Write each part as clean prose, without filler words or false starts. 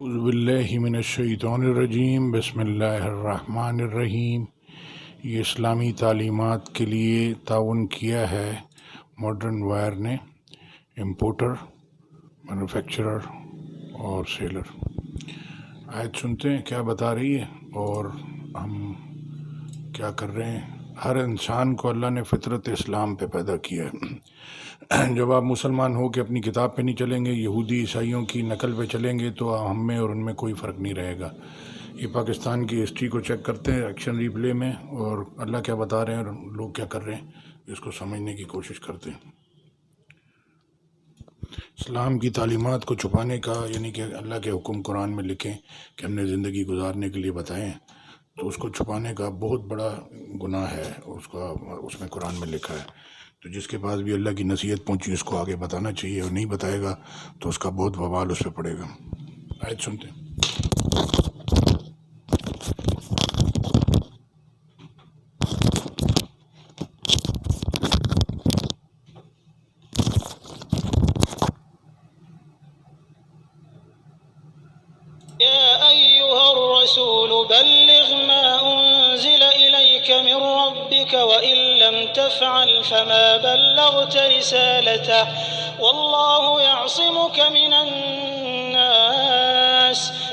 اعوذ باللہ من الشیطان الرجیم بسم اللہ الرحمن الرحیم۔ یہ اسلامی تعلیمات کے لیے تعاون کیا ہے ماڈرن وائر نے، امپورٹر، مینوفیکچرر اور سیلر۔ آیت سنتے ہیں کیا بتا رہی ہے اور ہم کیا کر رہے ہیں۔ ہر انسان کو اللہ نے فطرت اسلام پہ پیدا کیا ہے۔ جب آپ مسلمان ہو کے اپنی کتاب پہ نہیں چلیں گے، یہودی عیسائیوں کی نقل پہ چلیں گے، تو ہم میں اور ان میں کوئی فرق نہیں رہے گا۔ یہ پاکستان کی ہسٹری کو چیک کرتے ہیں ایکشن ریپلے میں، اور اللہ کیا بتا رہے ہیں اور لوگ کیا کر رہے ہیں، اس کو سمجھنے کی کوشش کرتے ہیں۔ اسلام کی تعلیمات کو چھپانے کا، یعنی کہ اللہ کے حکم قرآن میں لکھیں کہ ہم نے زندگی گزارنے کے لیے بتائیں، تو اس کو چھپانے کا بہت بڑا گناہ ہے، اس میں قرآن میں لکھا ہے۔ تو جس کے پاس بھی اللہ کی نصیحت پہنچی اس کو آگے بتانا چاہیے، اور نہیں بتائے گا تو اس کا بہت وبال اس پہ پڑے گا۔ آیت سنتے ہیں۔ يا أيها الرسول بلغ ما أنزل إليك من ربك وإن لم تفعل فما بلغت رسالته والله يعصمك من الناس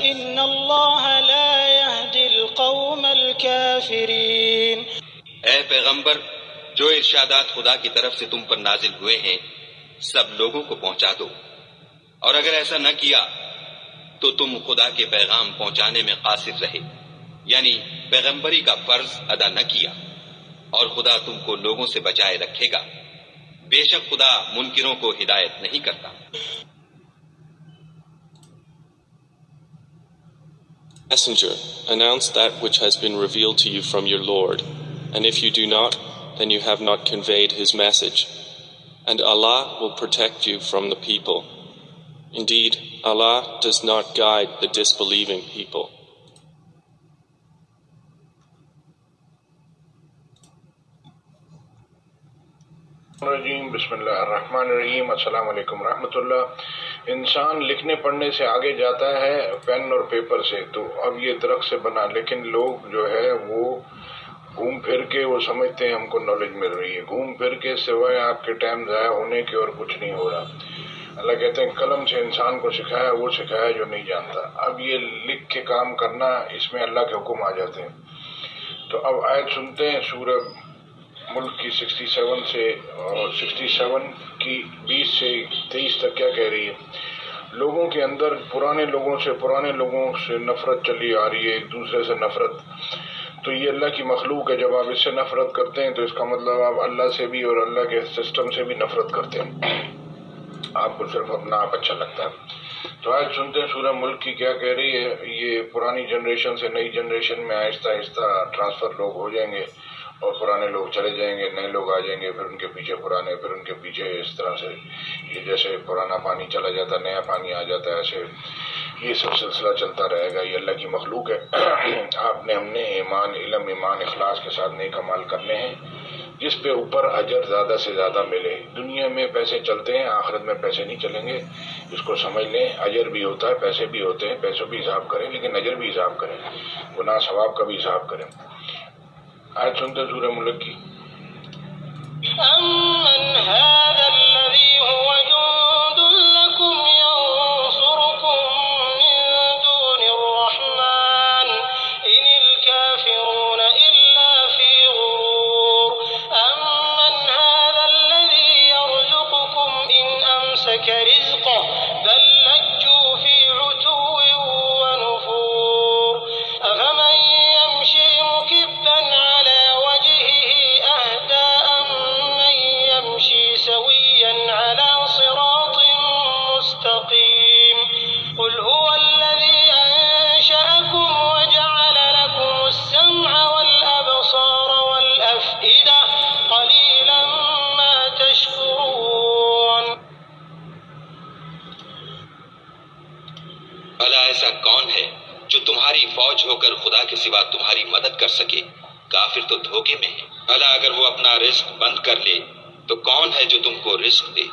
إن الله لا يهدي القوم الكافرين۔ اے پیغمبر، جو ارشادات خدا کی طرف سے تم پر نازل ہوئے ہیں سب لوگوں کو پہنچا دو، اور اگر ایسا نہ کیا تو تم خدا کے پیغام پہنچانے میں قاصر رہے، یعنی پیغمبری کا فرض ادا نہ کیا، اور خدا تم کو لوگوں سے بچائے رکھے گا۔ بے شک خدا منکروں کو ہدایت نہیں کرتا۔ Messenger, announce that which has been revealed to you from your Lord, and if you do not, then you have not conveyed his message, and Allah will protect you from the people. Indeed, Allah does not guide the disbelieving people. بسم اللہ الرحمن الرحیم۔ السلام علیکم ورحمۃ اللہ۔ انسان لکھنے پڑھنے سے آگے جاتا ہے پین اور پیپر سے، تو اب یہ درخت سے بنا، لیکن لوگ جو ہے وہ گھوم پھر کے وہ سمجھتے ہیں ہم کو نالج مل رہی ہے، گھوم پھر کے سوائے آپ کے ٹائم ضائع ہونے کے اور کچھ نہیں ہو رہا۔ اللہ کہتے ہیں قلم سے انسان کو سکھایا وہ سکھایا جو نہیں جانتا۔ اب یہ لکھ کے کام کرنا، اس میں اللہ کے حکم آ جاتے ہیں۔ تو اب آیت سنتے ہیں سورہ ملک کی 67 سے، اور 67 کی 20 سے 23 تک کیا کہہ رہی ہے۔ لوگوں کے اندر پرانے لوگوں سے نفرت چلی آ رہی ہے، ایک دوسرے سے نفرت۔ تو یہ اللہ کی مخلوق ہے، جب آپ اس سے نفرت کرتے ہیں تو اس کا مطلب آپ اللہ سے بھی اور اللہ کے سسٹم سے بھی نفرت کرتے ہیں، آپ کو صرف اپنا آپ اچھا لگتا ہے۔ تو آج سنتے ہیں سورہ ملک کی کیا کہہ رہی ہے۔ یہ پرانی جنریشن سے نئی جنریشن میں آہستہ آہستہ ٹرانسفر لوگ ہو جائیں گے، اور پرانے لوگ چلے جائیں گے، نئے لوگ آ جائیں گے، پھر ان کے پیچھے پرانے، پھر ان کے پیچھے، اس طرح سے یہ جیسے پرانا پانی چلا جاتا ہے نیا پانی آ جاتا ہے، ایسے یہ سب سلسلہ چلتا رہے گا۔ یہ اللہ کی مخلوق ہے۔ آپ نے ہم نے ایمان، علم، ایمان، اخلاص کے ساتھ نیک اعمال کرنے ہیں، جس پہ اوپر اجر زیادہ سے زیادہ ملے۔ دنیا میں پیسے چلتے ہیں، آخرت میں پیسے نہیں چلیں گے، اس کو سمجھ لیں۔ اجر بھی ہوتا ہے، پیسے بھی ہوتے ہیں، پیسوں بھی حساب کریں، لیکن اجر بھی حساب کریں، گناہ ثواب کا بھی حساب کریں۔ آج سنتے سورہ ملک کی۔ أَمَّنْ هَذَا الَّذِي هُوَ جُندٌ لَّكُمْ يَنصُرُكُم مِّن دُونِ الرَّحْمَٰنِ إِنِ الْكَافِرُونَ إِلَّا فِي غُرُورٍ أَمَّنْ هَذَا الَّذِي يَرْزُقُكُمْ إِنْ أَمْسَكَ رِزْقَهُ بَل لَّجُّوا فِي عُتُوٍّ وَنُفُورٍ أَفَمَن يَمْشِي مُكِبًّا عَلَىٰ وَجْهِهِ أَهْدَىٰ أَمَّن يَمْشِي سَوِيًّا عَلَىٰ صِرَاطٍ مُّسْتَقِيمٍ قُلْ هُوَ الَّذِي أَنشَأَكُمْ وَجَعَلَ لَكُمُ السَّمْعَ وَالْأَبْصَارَ وَالْأَفْئِدَةَ قَلِيلًا مَّا تَشْكُرُونَ۔ بھلا ایسا کون ہے جو تمہاری فوج ہو کر خدا کے سوا تمہاری مدد کر سکے؟ کافر تو دھوکے میں ہے۔ بھلا اگر وہ اپنا رزق بند کر لے تو کون ہے جو تم کو رزق دے؟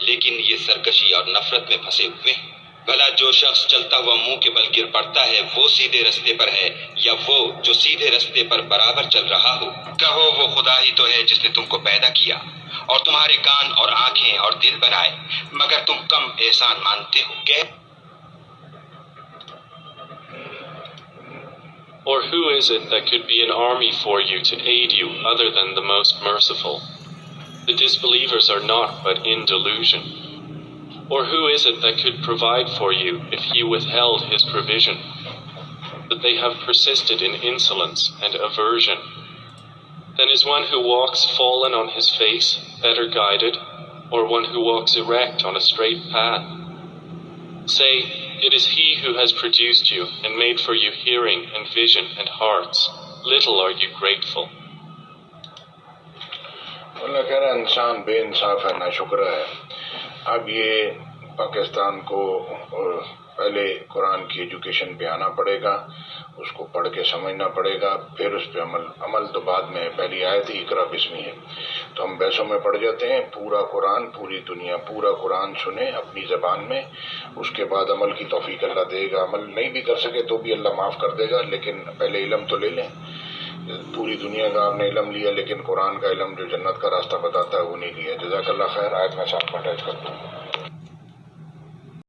لیکن یہ سرکشی اور نفرت میں پھنسے ہوئے ہیں۔ بھلا جو شخص چلتا ہوا منہ کے بل گر پڑتا ہے وہ سیدھے رستے پر ہے یا وہ جو سیدھے رستے پر برابر چل رہا ہو؟ کہو وہ خدا ہی تو ہے جس نے تم کو پیدا کیا اور تمہارے کان اور آنکھیں اور دل بنائے، مگر تم کم احسان مانتے ہو۔ Or who is it that could be an army for you to aid you other than the most merciful? The disbelievers are not but in delusion. Or who is it that could provide for you if he withheld his provision? But they have persisted in insolence and aversion. Then is one who walks fallen on his face better guided, or one who walks erect on a straight path? Say, it is he who has produced you and made for you hearing and vision and hearts. Little are you grateful. اللہ کہہ رہا ہے انسان بے انصاف ہے، ناشکرا ہے۔ اب یہ پاکستان کو پہلے قرآن کی ایجوکیشن پہ آنا پڑے گا، اس کو پڑھ کے سمجھنا پڑے گا، پھر اس پہ عمل تو بعد میں۔ پہلی آیت ہی اقرا بسمی ہے، تو ہم بحثوں میں پڑھ جاتے ہیں۔ پورا قرآن، پوری دنیا پورا قرآن سنیں اپنی زبان میں، اس کے بعد عمل کی توفیق اللہ دے گا۔ عمل نہیں بھی کر سکے تو بھی اللہ معاف کر دے گا، لیکن پہلے علم تو لے لیں۔ پوری دنیا کا آپ نے علم لیا لیکن قرآن کا علم جو جنت کا راستہ بتاتا ہے وہ نہیں لیا۔ جزاک اللہ خیر۔ آیت میں ساتھ میں اٹیچ کرتا ہوں۔